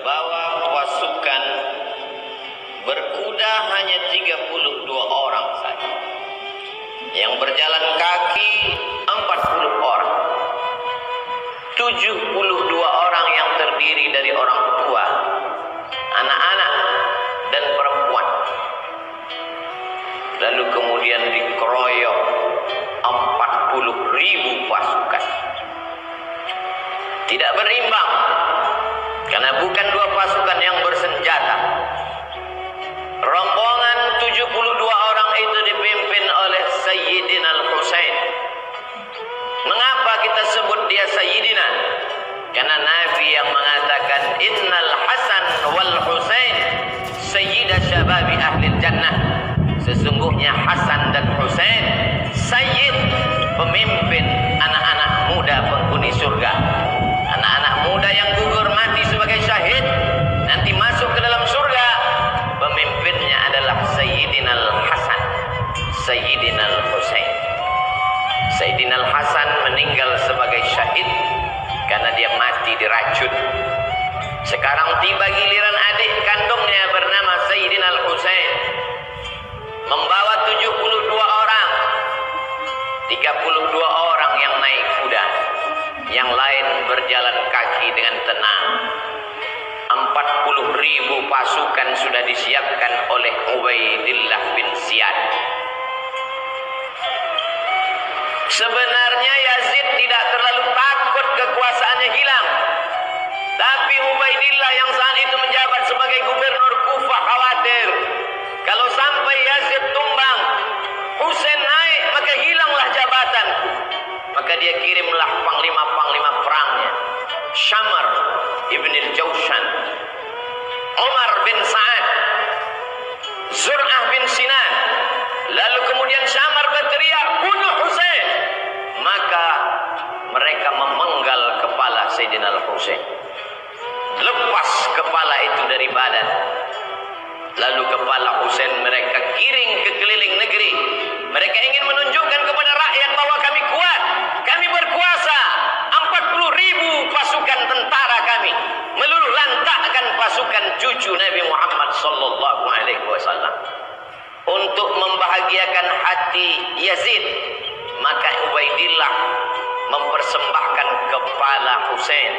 membawa pasukan berkuda hanya 32 orang saja. Yang berjalan kaki 40 orang. 72 orang yang terdiri dari orang tua, anak-anak dan perempuan. Lalu kemudian dikeroyok 40.000 pasukan. Tidak berimbang, karena bukan dua pasukan yang bersenjata. Rombongan 72 orang itu dipimpin oleh Sayyidina Al-Husain. Mengapa kita sebut dia Sayyidina? Karena Nabi yang mengatakan Innal Hasan wal Husain Sayyida Syababi Ahli Jannah. Sesungguhnya Hasan dan Husain Sayyid, pemimpin anak-anak muda penghuni surga. Anak-anak muda yang gugur mati sebagai syahid nanti masuk ke dalam surga. Pemimpinnya adalah Sayyidina Al-Hasan, Sayyidina Al-Husain. Sayyidina Al-Hasan meninggal sebagai syahid karena dia mati diracun. Sekarang tiba giliran adik kandungnya bernama Sayyidina Al-Husain, membawa 72 orang. 32 orang yang naik kuda, yang lain berjalan kaki dengan tenang. 40.000 pasukan sudah disiapkan oleh Ubaidillah bin Ziyad. Sebenarnya Yazid tidak terlalu takut kekuasaannya hilang, tapi Ubaidillah yang saat itu menjabat sebagai gubernur Kufah khawatir kalau sampai Yazid tumbang, Husain naik, maka hilanglah jabatanku. Maka dia kirimlah panglima-panglima perangnya, Syamar ibn al-Jawshan, Umar bin Sa'ad, Zur'ah bin Sinan. Lalu kemudian Syamar berteriak, bunuh Husain. Maka mereka memenggal kepala Sayyidina Al-Husain, lepas kepala itu dari badan. Lalu kepala Husain mereka giring ke keliling negeri. Mereka ingin menunjukkan kepada rakyat bahwa kami kuat, kami berkuasa. 40.000 pasukan tentara kami meluluh lantakkan pasukan cucu Nabi Muhammad sallallahu alaihi wasallam. Untuk membahagiakan hati Yazid, maka Ubaidillah mempersembahkan kepala Husain.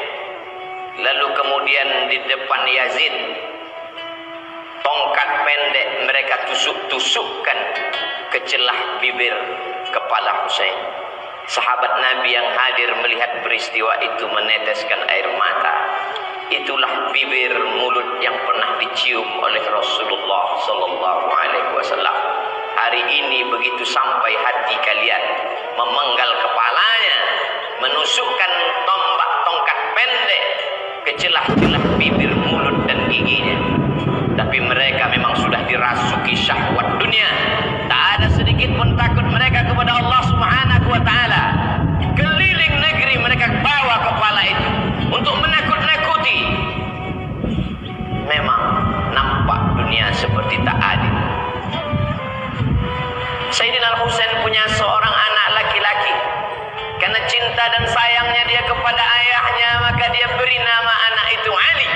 Lalu kemudian di depan Yazid, tongkat pendek mereka tusuk-tusukkan ke celah bibir kepala Husain. Sahabat Nabi yang hadir melihat peristiwa itu meneteskan air mata. Itulah bibir mulut yang pernah dicium oleh Rasulullah sallallahu alaihi wasallam. Hari ini begitu sampai hati kalian, memenggal kepalanya, menusukkan tombak tongkat pendek ke celah-celah bibir, mulut dan giginya. Tapi mereka memang sudah dirasuki syahwat dunia. Tak ada sedikit pun takut mereka kepada Allah Subhanahu wa taala. Keliling negeri mereka bawa kepala itu untuk menakut-nakuti. Memang nampak dunia seperti tak adil. Sayyidina Al-Husain punya seorang anak laki-laki. Karena cinta dan sayangnya dia kepada ayahnya, maka dia beri nama anak itu Ali.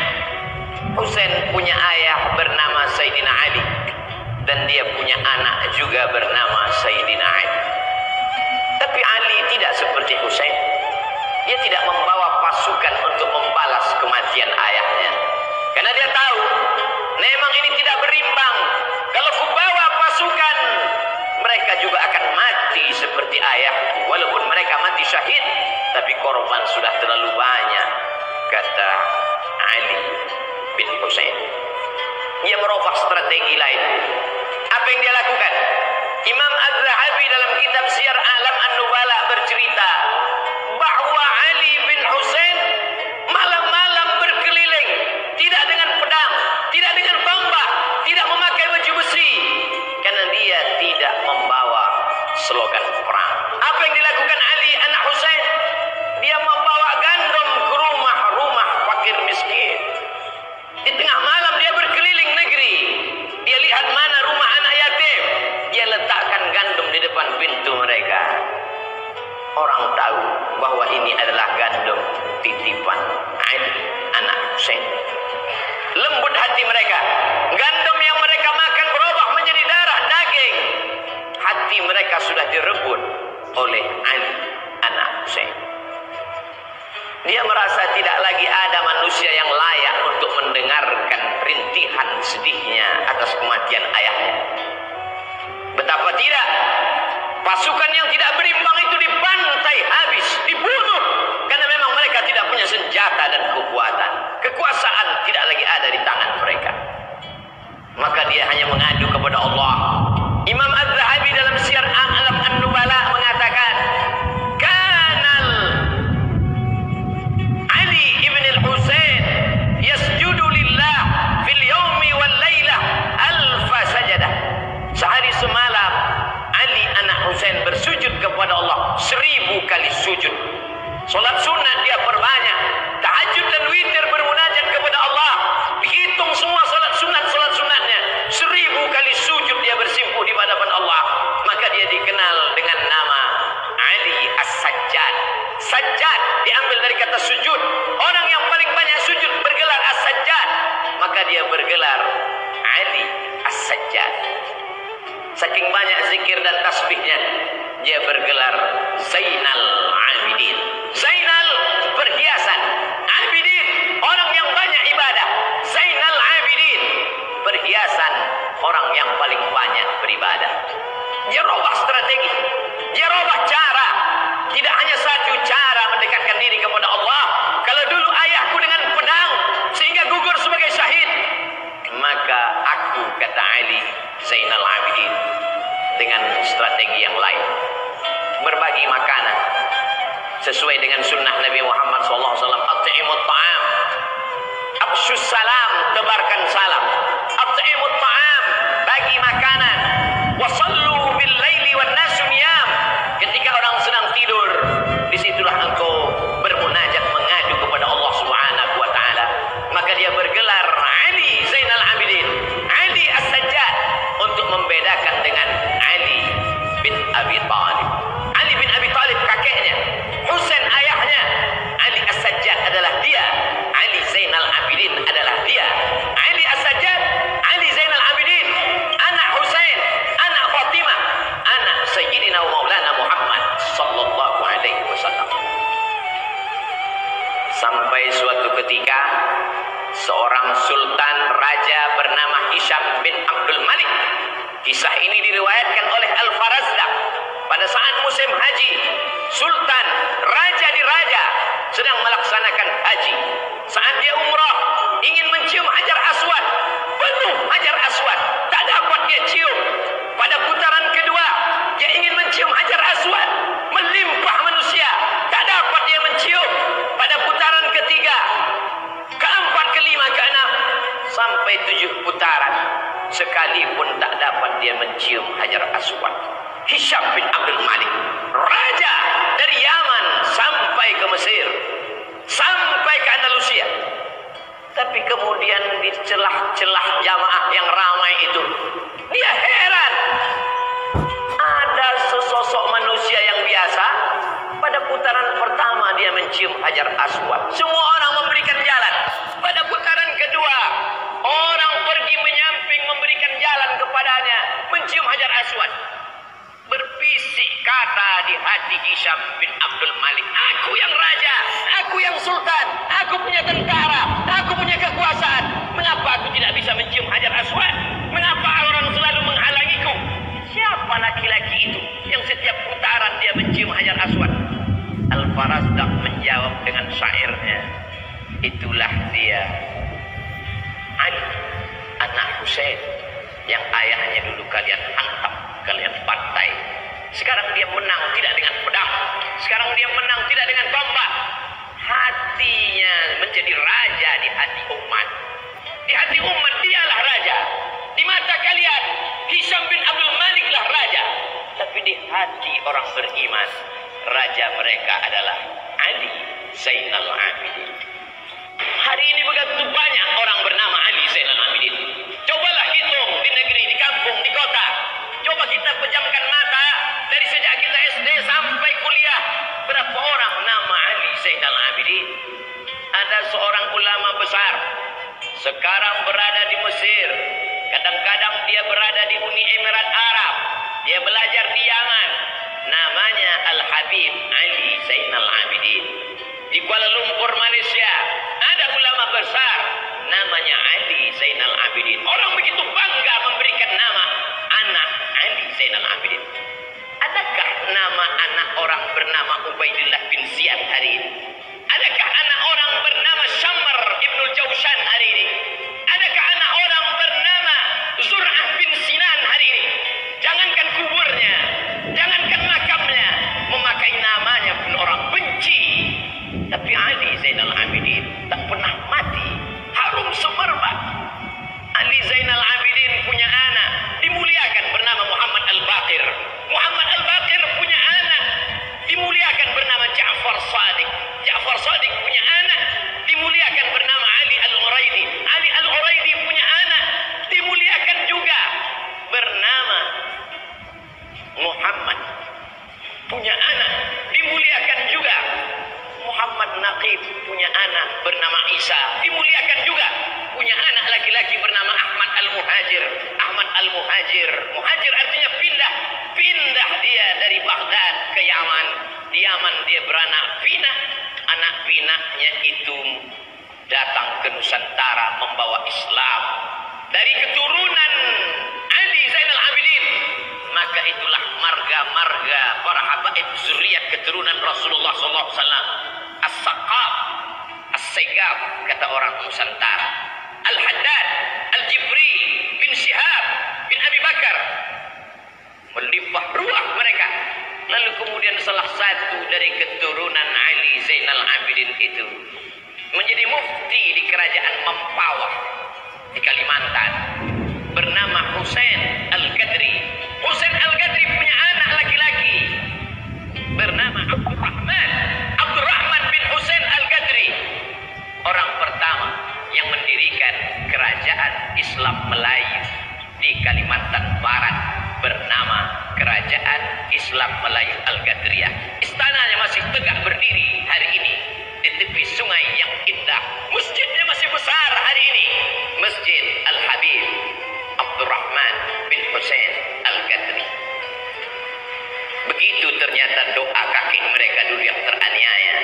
Husain punya ayah bernama Sayyidina Ali, dan dia punya anak juga bernama Sayyidina Ali. Tapi Ali tidak seperti Husain. Dia tidak membawa pasukan untuk membalas kematian ayahnya, karena dia tahu memang ini tidak berimbang. Kalau kubawa pasukan, mereka juga akan mati seperti ayahku. Walaupun mereka mati syahid, tapi korban sudah terlalu banyak, kata Ali bin Husain. Dia merubah strategi lain. Apa yang dia lakukan? Imam Az-Zahabi dalam kitab Syiar A'lam An-Nubala bercerita bahwa Ali bin Husain malam-malam berkeliling, tidak dengan pedang, tidak dengan tombak, tidak memakai baju besi, karena dia tidak membawa slogan perang. Apa yang dilakukan Ali anak Husain? Dia membawa gandum ke rumah-rumah fakir miskin. Di tengah malam dia berkeliling negeri. Dia lihat mana rumah anak yatim, dia letakkan gandum di depan pintu mereka. Orang tahu bahwa ini adalah gandum titipan hati mereka. Gandum yang mereka makan berubah menjadi darah daging. Hati mereka sudah direbut oleh Ali anak Husain. Dia merasa tidak lagi ada manusia yang layak untuk mendengarkan rintihan sedihnya atas kematian ayahnya. Betapa tidak, pasukan yang tidak berimbang itu dibantai habis, dibunuh, karena memang mereka tidak punya senjata dan kekuatan. Kekuasaan tidak lagi ada di tangan mereka. Maka dia hanya mengadu kepada Allah. Imam Az-Zahabi dalam Syiar A'lam An-Nubala mengatakan, Kanal Ali ibn al-Husain yasjudu lillah fil yawmi wal laylah alfa sajadah. Sehari semalam Ali anak Husain bersujud kepada Allah 1000 kali sujud. Salat sunat dia perbanyak, tahajud dan witir bermunajat kepada Allah. Dihitung semua salat sunatnya, 1000 kali sujud dia bersimpuh di hadapan Allah. Maka dia dikenal dengan nama Ali As-Sajjad. Sajjad diambil dari kata sujud. Orang yang paling banyak sujud bergelar As-Sajjad, maka dia bergelar Ali As-Sajjad. Saking banyak zikir dan tasbihnya, dia bergelar Zainal Abidin. Zainal, perhiasan. Abidin, orang yang banyak ibadah. Zainal Abidin, perhiasan orang yang paling banyak beribadah. Dia robah strategi, dia robah cara. Tidak hanya satu cara mendekatkan diri kepada Allah. Kalau dulu ayahku dengan pedang sehingga gugur sebagai syahid, maka aku, kata Ali Zainal Abidin, dengan strategi yang lain, berbagi makanan sesuai dengan sunnah Nabi Muhammad SAW. At'imut ta'am, absyus salam, tebarkan salam. At'imut ta'am, bagi makanan. Wasallu bil laili wan nasu niyam, ketika orang sedang tidur, disitulah engkau bermunajat mengadu kepada Allah Subhanahu wa ta'ala. Maka dia bergelar Ali Zainal Abidin, Ali As-Sajjad, untuk membedakan dengan Ali bin Abi Thalib. Ali bin Abi Thalib kakeknya, Husain ayahnya. Ali As-Sajjad adalah dia, Ali Zainal Abidin adalah dia. Ali As-Sajjad, Ali Zainal Abidin, anak Husain, anak Fatimah, anak Sayyidina Maulana Muhammad sallallahu alaihi wasallam. Sampai suatu ketika seorang sultan raja bernama Hisham bin Abdul Malik. Kisah ini diriwayatkan oleh Al-Farazdaq. Pada saat musim haji, sultan, raja di raja, sedang melaksanakan haji. Saat dia umrah, ingin mencium Hajar Aswad, penuh Hajar Aswad, tak dapat dia cium. Pada putaran kedua, dia ingin mencium Hajar Aswad, melimpah manusia, tak dapat dia mencium. Pada putaran ketiga, keempat, kelima, keenam, sampai 7 putaran, sekalipun tak dapat dia mencium Hajar Aswad. Hisham bin Abdul Malik, raja dari Yaman sampai ke Mesir, sampai ke Andalusia. Tapi kemudian di celah-celah jamaah yang ramai itu, dia heran. Ada sesosok manusia yang biasa, pada putaran pertama dia mencium Hajar Aswad, semua orang memberikan jalan. Pada putaran kedua, orang pergi menyamping memberikan jalan kepadanya, mencium Hajar Aswad. Berbisik kata di hati Hisham bin Abdul Malik, aku yang raja, aku yang sultan, aku punya tentara, aku punya kekuasaan, mengapa aku tidak bisa mencium Hajar Aswad? Mengapa orang selalu menghalangiku? Siapa laki-laki itu yang setiap putaran dia mencium Hajar Aswad? Al-Farazdaq menjawab dengan syairnya, itulah dia Ali anak Husain yang ayahnya dulu kalian hantam, kalian bantai. Sekarang dia menang tidak dengan pedang, sekarang dia menang tidak dengan tombak. Hatinya menjadi raja di hati umat. Di hati umat dialah raja. Di mata kalian Hisham bin Abdul Malik lah raja, tapi di hati orang beriman, raja mereka adalah Ali Zainal Abidin. Hari ini begitu banyak orang bernama Ali Zainal Abidin. Cobalah hitung di negeri, di kampung, di kota. Coba kita pejamkan mata dari sejak kita SD sampai kuliah, berapa orang nama Ali Zainal Abidin? Ada seorang ulama besar, Sekarang berada di Mesir. Kadang-kadang dia berada di Uni Emirat Arab. Dia belajar di Yaman. Namanya Al-Habib Ali Zainal Abidin. Di Kuala Lumpur, Malaysia, ada ulama besar namanya Ali Zainal Abidin. Orang begitu bangga memberikan nama anak Ali Zainal Abidin. Adakah nama anak orang bernama Ubaidillah bin Ziyad hari ini? Adakah anak orang bernama Syammar Ibnul Jawshan hari ini? Adakah anak orang bernama Zur'ah bin Sinan hari ini? Jangankan kuburnya, jangankan makamnya, memakai namanya pun orang benci. Tapi Ali Zainal Abidin tak pernah mati, harum semerbak. Ali Zainal Abidin punya anak dimuliakan bernama Muhammad Al-Baqir. Muhammad Al-Baqir punya anak dimuliakan bernama Ja'far Shadiq. Ja'far Shadiq punya anak dimuliakan bernama Ali Al-Uraidi. Ali Al-Uraidi punya anak dimuliakan juga bernama Muhammad. Punya anak dimuliakan juga. Muhammad Naqib punya anak bernama Isa, dimuliakan juga. Punya anak laki-laki bernama Ahmad Al-Muhajir. Ahmad Al-Muhajir, muhajir artinya pindah. Pindah dia dari Baghdad ke Yaman. Di Yaman dia beranak pinak. Anak pinaknya itu datang ke Nusantara membawa Islam. Dari keturunan Ali Zainal Abidin. Maka itulah marga-marga para habaib zuriat keturunan Rasulullah SAW. As-Saqaf, As-Segaf, kata orang Nusantara. Al-Haddad, Al-Jibri, bin Syihab, bin Abi Bakar. Melimpah ruah mereka. Lalu kemudian salah satu dari keturunan Ali Zainal Abidin itu menjadi mufti di kerajaan Mempawah di Kalimantan. Bernama Husain Al-Qadri. Husain Al-Qadri punya anak laki-laki bernama Abdurrahman bin Husain Al-Qadri. Orang pertama yang mendirikan kerajaan Islam Melayu di Kalimantan Barat bernama Kerajaan Islam Melayu Al-Qadriyah. Istananya masih tegak berdiri hari ini di tepi sungai yang indah. Masjidnya masih besar hari ini. Masjid Al-Habib Abdurrahman bin Husain Al-Qadri. Begitu ternyata doa kakek mereka dulu yang teraniaya.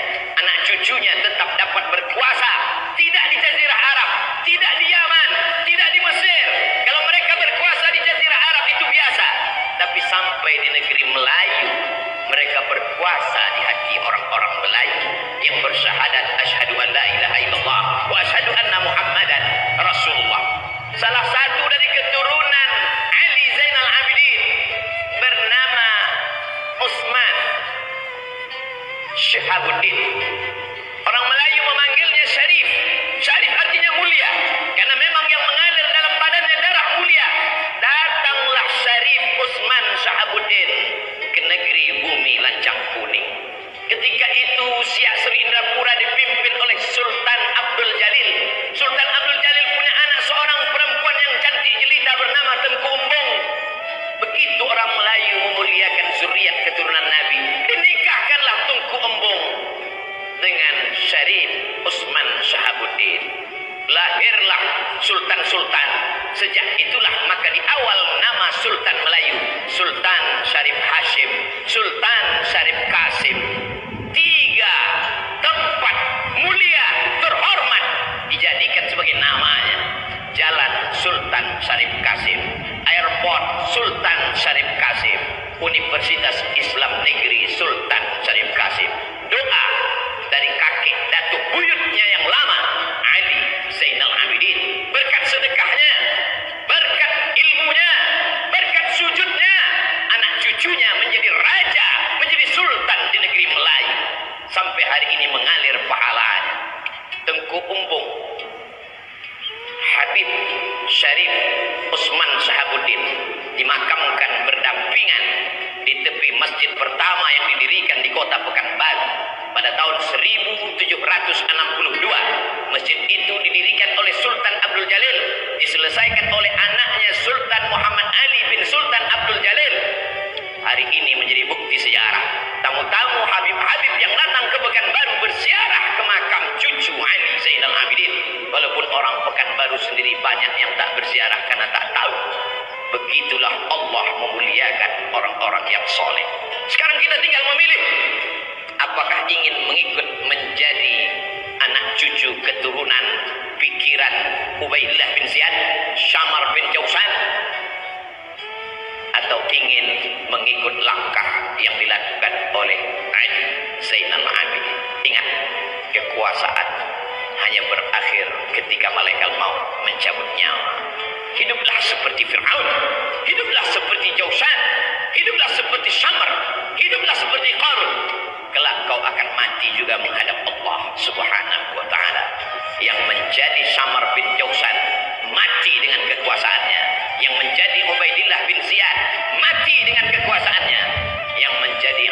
Anak cucunya tetap dapat berkuasa. Tidak di Jazirah Arab, tidak di Yaman, tidak di Mesir. Kalau mereka berkuasa di Jazirah Arab itu biasa. Tapi sampai di negeri Melayu, mereka berkuasa di hati orang-orang Melayu yang bersyahadat asyhadu an la ilaha illallah wa asyhadu anna Muhammadan Rasulullah. Salah satu dari keturunan Ali Zainal Abidin bernama Utsman Syihabuddin. Orang Melayu memanggilnya Syarif. Syarif artinya mulia, karena memang yang mengalir dalam badannya darah mulia. Datanglah Syarif Utsman Syihabuddin ke negeri bumi lancang kuning. Ketika itu Siak Sri Indrapura dipimpin oleh Sultan Abdul Jalil. Sultan Abdul Jalil punya anak seorang perempuan yang cantik jelita bernama Tengku Umbung. Begitu orang Melayu memuliakan zuriat keturunan Nabi, dinikahkanlah Tengku Umbung dengan Syarif Utsman Syihabuddin. Lahirlah sultan-sultan. Sejak itulah maka di awal nama Sultan Melayu, Sultan Syarif Hashim, Sultan Syarif Qasim. 3 tempat mulia terhormat dijadikan sebagai namanya. Jalan Sultan Syarif Qasim, Airport Sultan Syarif Qasim, Universitas Islam Negeri Sultan Syarif Qasim. Doa dari kakek datuk buyutnya yang lama, Ali Zainal Abidin. Berkat sedekahnya, berkat ilmunya, berkat sujudnya, anak cucunya menjadi raja, menjadi sultan di negeri Melayu. Sampai hari ini mengalir pahalanya. Tengku Umbung, Habib Syarif Utsman Syihabuddin dimakamkan berdampingan di tepi masjid pertama yang didirikan di kota Pekanbaru pada tahun 1762. Masjid itu didirikan oleh Sultan Abdul Jalil, diselesaikan oleh anaknya Sultan Muhammad Ali bin Sultan Abdul Jalil. Hari ini menjadi bukti sejarah. Tamu-tamu Habib-Habib yang datang ke Pekanbaru berziarah ke makam cucu Ali Zainal Abidin Walaupun orang Pekanbaru sendiri banyak yang tak berziarah karena tak tahu. Begitulah Allah memuliakan orang-orang yang soleh. Sekarang kita tinggal memilih. Apakah ingin mengikut menjadi anak cucu keturunan pikiran Ubaidillah bin Ziyad, Syamar bin Jausan, atau ingin mengikut langkah yang dilakukan oleh Ali Zainal Abidin? Ingat, kekuasaan hanya berakhir ketika malaikat maut mencabut nyawa. Hiduplah seperti Fir'aun, hiduplah seperti Jausan, hiduplah seperti Syamar, hiduplah seperti Qarun. Kelak kau akan mati juga menghadap Allah Subhanahu wa ta'ala. Yang menjadi Syamar bin Jausan mati dengan kekuasaannya, yang menjadi Ubaidillah bin Ziyad mati dengan kekuasaannya, yang menjadi